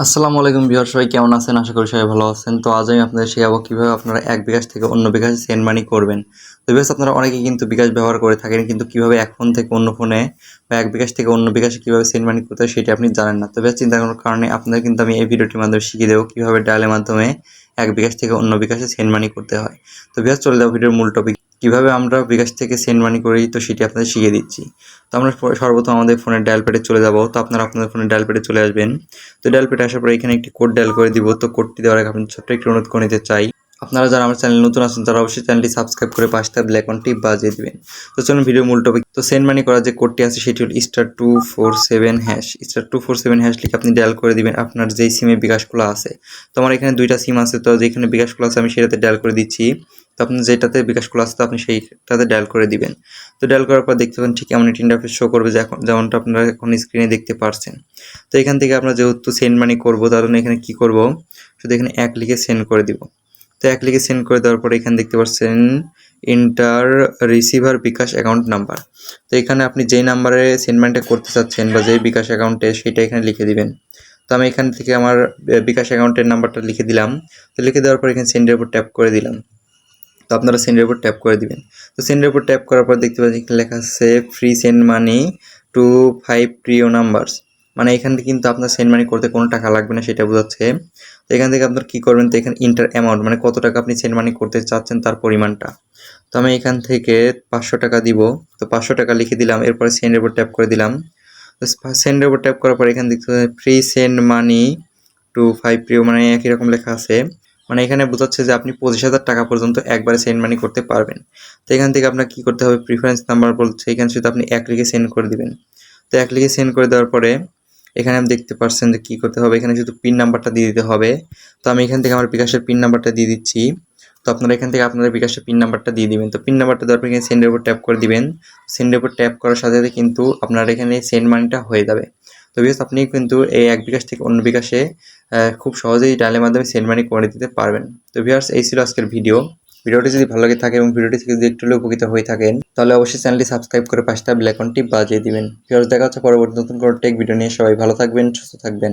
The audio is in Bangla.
আসসালামু আলাইকুম ভিউয়ার, সবাই কেমন আছেন? আশা করি সবাই ভালো আছেন। তো আজ আমি আপনাদের শেখাবো কীভাবে আপনারা এক বিকাশ থেকে অন্য বিকাশে সেন্ড মানি করবেন। তো ভিউয়ার্স, আপনারা অনেকেই কিন্তু বিকাশ ব্যবহার করে থাকেন, কিন্তু কীভাবে এক ফোন থেকে অন্য ফোনে বা এক বিকাশ থেকে অন্য বিকাশে কীভাবে সেন্ড মানি করতে হয় সেটি আপনি জানেন না। তো ভিউয়ার্স, চিন্তা করার কারণে আপনাদের কিন্তু আমি এই ভিডিওটির মাধ্যমে শিখিয়ে দেবো কীভাবে ডায়ালের মাধ্যমে এক বিকাশ থেকে অন্য বিকাশে সেন্ড মানি করতে হয়। তো ভিউয়ার্স, চলে যাবো ভিডিওর মূল টপিক, কীভাবে আমরা বিকাশ থেকে সেন্ড মানি করি, তো সেটি আপনাদের শিখিয়ে দিচ্ছি। তো আমরা সর্বপ্রথম আমাদের ফোনের ডায়াল প্যাডে চলে যাব। তো আপনারা আপনাদের ফোনের ডায়াল প্যাডে চলে আসবেন। তো ডায়াল প্যাডে আসার পরে এখানে একটি কোড ডায়াল করে দিব। তো কোডটি দেওয়ার আগে আপনি ছোট্ট একটি অনুরোধ করে নিতে চাই, আপনারা যারা আমার চ্যানেল নতুন আছেন তারা অবশ্যই চ্যানেলটি সাবস্ক্রাইব করে পাশে থাকা বেল আইকনটি বাজিয়ে দিবেন। তো চলুন ভিডিও মূল টপিক। তো সেন্ড মানি করার যে কোডটি আছে সেটি হল *247# *247# লিখে আপনি ডায়াল করে দিবেন আপনার যেই সিমে বিকাশগুলো আছে। তো আমার এখানে দুইটা সিম আছে, তো যেখানে বিকাশগুলো আছে আমি সেটাতে ডায়াল করে দিচ্ছি। তো আপনি যেটাতে বিকাশগুলো আছে তো আপনি সেইটাতে ডায়াল করে দিবেন। তো ডায়াল করার পর দেখতে পাবেন ঠিক এমন একটি ইন্টারফেস শো করবে, যেমনটা আপনারা এখন স্ক্রিনে দেখতে পারছেন। তো এখান থেকে আমরা যেহেতু সেন্ড মানি করবো তার জন্য এখানে কী করব, শুধু এখানে 1 লিখে সেন্ড করে দিব। তো 1 লিখে সেন্ড করে দেওয়ার পরে এখানে দেখতে পাচ্ছেন এন্টার রিসিভার বিকাশ অ্যাকাউন্ট নাম্বার। তো এখানে আপনি যেই নাম্বারে সেন্ড মানিটা করতে চাচ্ছেন বা যেই বিকাশ অ্যাকাউন্টে সেটা এখানে লিখে দিবেন। তো আমি এখান থেকে আমার বিকাশ অ্যাকাউন্টের নাম্বারটা লিখে দিলাম। তো লিখে দেওয়ার পর এখানে সেন্ডের উপর ট্যাপ করে দিলাম। তো আপনারা সেন্ডের উপর ট্যাপ করে দিবেন। তো সেন্ডের উপর ট্যাপ করার পর দেখতে পাচ্ছেন এখানে লেখা আছে ফ্রি সেন্ড মানি টু 5 প্রিয় নাম্বারস, মানে এখান থেকে কিন্তু আপনার সেন্ড মানি করতে কোনো টাকা লাগবে না সেটা বোঝাচ্ছে। তো এখান থেকে আপনার কী করবেন, তো এখানে ইন্টার অ্যামাউন্ট মানে কত টাকা আপনি সেন্ড মানি করতে চাচ্ছেন তার পরিমাণটা। তো আমি এখান থেকে 500 টাকা দিব। তো 500 টাকা লিখে দিলাম, এরপরে সেন্ডের উপর ট্যাপ করে দিলাম। তো সেন্ডের উপর ট্যাপ করার পর এখানে দেখতে পাচ্ছেন ফ্রি সেন্ড মানি টু 5 প্রিয়, মানে একই রকম লেখা আছে। মানে এখানে বোঝাচ্ছে যে আপনি 25,000 টাকা পর্যন্ত একবারে সেন্ড মানি করতে পারবেন। তো এখান থেকে আপনার কী করতে হবে, প্রিফারেন্স নাম্বার বলছে, এখানে শুধু আপনি 1 লিখে সেন্ড করে দিবেন। তো 1 লিখে সেন্ড করে দেওয়ার পরে এখানে আপনি দেখতে পাচ্ছেন যে কী করতে হবে, এখানে শুধু পিন নাম্বারটা দিয়ে দিতে হবে। তো আমি এখান থেকে আমার বিকাশের পিন নাম্বারটা দিয়ে দিচ্ছি। তো আপনারা এখান থেকে আপনাদের বিকাশের পিন নাম্বারটা দিয়ে দিবেন। তো পিন নাম্বারটা দেওয়ার পর এখানে সেন্ডের উপর ট্যাপ করে দিবেন। সেন্ডের উপর ট্যাপ করার সাথে সাথে কিন্তু আপনার এখানে সেন্ড মানিটা হয়ে যাবে। তো ভিউয়ার্স, আপনি কিন্তু এই এক বিকাশ থেকে অন্য বিকাশে খুব সহজেই ডায়ালের মাধ্যমে সেন্ড মানি করে দিতে পারবেন। তো ভিউয়ার্স, এই ছিল আজকের ভিডিওটি যদি ভালো লাগে থাকে এবং ভিডিওটি থেকে যদি একটু উপকৃত হয়ে থাকেন তাহলে অবশ্যই চ্যানেলটি সাবস্ক্রাইব করে পাশে থাকা বেল আইকনটি বাজিয়ে দিবেন। ভিউয়ার্স, দেখা হচ্ছে পরবর্তী নতুন কোনো টেক ভিডিও নিয়ে। সবাই ভালো থাকবেন, সুস্থ থাকবেন।